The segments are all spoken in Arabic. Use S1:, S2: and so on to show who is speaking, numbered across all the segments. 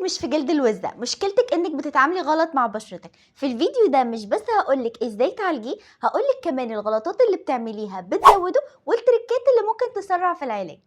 S1: مش في جلد الوزة، مشكلتك انك بتتعاملي غلط مع بشرتك. في الفيديو ده مش بس هقولك ازاي تعالجيه، هقولك كمان الغلطات اللي بتعمليها بتزوده والتريكات اللي ممكن تسرع في العلاج.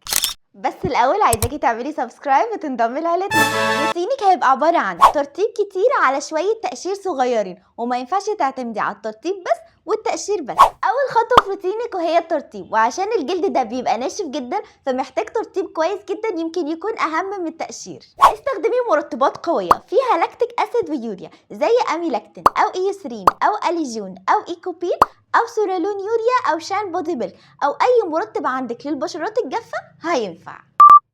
S1: بس الاول عايزاكي تعملي سبسكرايب وتنضمي لعيلتنا. روتينك هيبقى عباره عن ترطيب كتير على شويه تقشير صغيرين، وما ينفعش تعتمدي على الترطيب بس والتقشير بس. اول خطوه في روتينك وهي الترطيب، وعشان الجلد ده بيبقى ناشف جدا فمحتاج ترطيب كويس جدا، يمكن يكون اهم من التقشير. استخدمي مرطبات قويه فيها لاكتيك اسيد ويوريا زي اميلاكتين او ايوسرين او اليجون او ايكوبين او سورالون يوريا او شان بودي بيل او اي مرطب عندك للبشرات الجافه هينفع.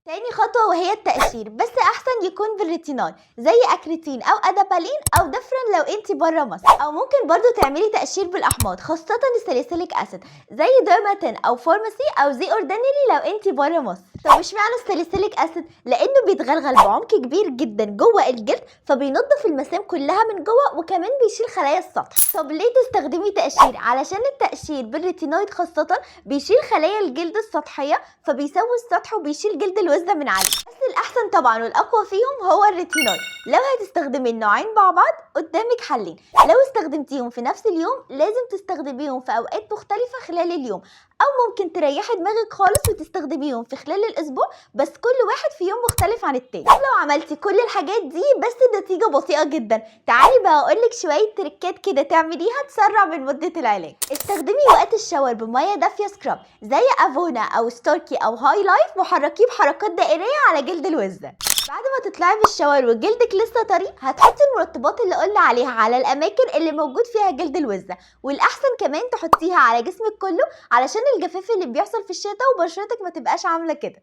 S1: تاني خطوة وهي التقشير، بس أحسن يكون بالريتينول زي أكريتين أو أدابالين أو دفرن لو أنت برا مصر، أو ممكن برضو تعملي تقشير بالأحماض خاصة الساليسيليك أسيد زي ديرماتين أو فارماسي أو زي أوردينري لو أنت برا مصر. طب اشمعنى الساليسيليك أسيد؟ لأنه بيتغلغل بعمق كبير جدا جوه الجلد فبينظف المسام كلها من جوه وكمان بيشيل خلايا السطح. طب ليه تستخدمي تقشير؟ علشان التقشير بالريتينويد خاصة بيشيل خلايا الجلد السطحية فبيسوي السطح وبيشيل جلد الوزة من عليه. بس الأحسن طبعا والأقوى فيهم هو الريتينول. لو هتستخدمي النوعين مع بعض قدامك حلين، لو استخدمتيهم في نفس اليوم لازم تستخدميهم في أوقات مختلفة خلال اليوم، أو ممكن تريحي دماغك خالص وتستخدميهم في خلال الأسبوع بس كل واحد في يوم مختلف عن التاني. لو عملتي كل الحاجات دي بس النتيجة بطيئة جدا، تعالي بقى أقولك شوية تريكات كده تعمليها تسرع من مدة العلاج. استخدمي وقت الشاور بمية دافية سكراب زي افونا او ستوركي او هاي لايف، وحركيه بحركات دائرية على جلد الوزة. بعد ما تطلعي من الشاور وجلدك لسه طري، هتحطي المرطبات اللي قلنا عليها على الاماكن اللي موجود فيها جلد الوزة، والاحسن كمان تحطيها على جسمك كله علشان الجفاف اللي بيحصل في الشتاء وبشرتك ما تبقاش عامله كده.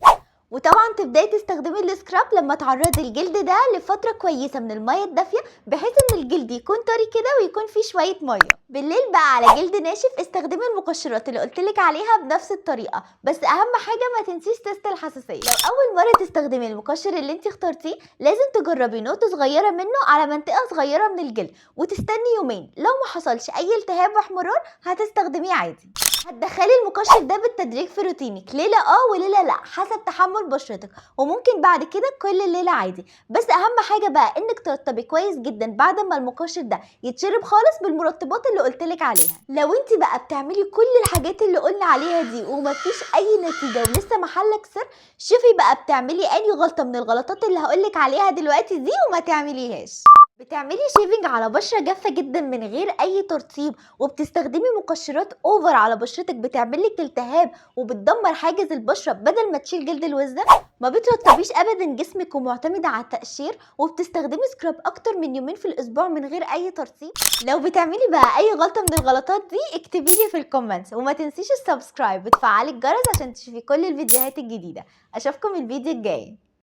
S1: وطبعا تبداي تستخدمي السكراب لما تعرضي الجلد ده لفتره كويسه من الميه الدافيه بحيث ان الجلد يكون طري كده ويكون فيه شويه ميه. بالليل بقى على جلد ناشف استخدمي المقشرات اللي قلتلك عليها بنفس الطريقه، بس اهم حاجه ما تنسيش تست الحساسيه. لو اول مره تستخدمي المقشر اللي انت اخترتيه لازم تجربي نقطه صغيره منه على منطقه صغيره من الجلد وتستني يومين، لو ما حصلش اي التهاب واحمرار هتستخدميه عادي. هتدخلي المقشر ده بالتدريج في روتينك، ليله وليله لا حسب تحمل بشرتك، وممكن بعد كده كل ليله عادي. بس اهم حاجه بقى انك ترطبي كويس جدا بعد ما المقشر ده يتشرب خالص بالمرطبات اللي قلتلك عليها. لو انت بقى بتعملي كل الحاجات اللي قلنا عليها دي ومفيش اي نتيجه ولسه محلك سر، شوفي بقى بتعملي اي غلطه من الغلطات اللي هقولك عليها دلوقتي دي وما تعمليهاش. بتعملي شيفنج على بشرة جافة جدا من غير اي ترطيب، وبتستخدمي مقشرات اوفر على بشرتك بتعملك التهاب وبتدمر حاجز البشرة بدل ما تشيل جلد الوزة، ما بترطبيش ابدا جسمك ومعتمدة على التقشير، وبتستخدمي سكراب اكتر من يومين في الاسبوع من غير اي ترطيب. لو بتعملي بقى اي غلطة من الغلطات دي اكتبي لي في الكومنتس، وما تنسيش السبسكرايب وتفعلي الجرس عشان تشوفي كل الفيديوهات الجديدة. اشوفكم الفيديو الجاي.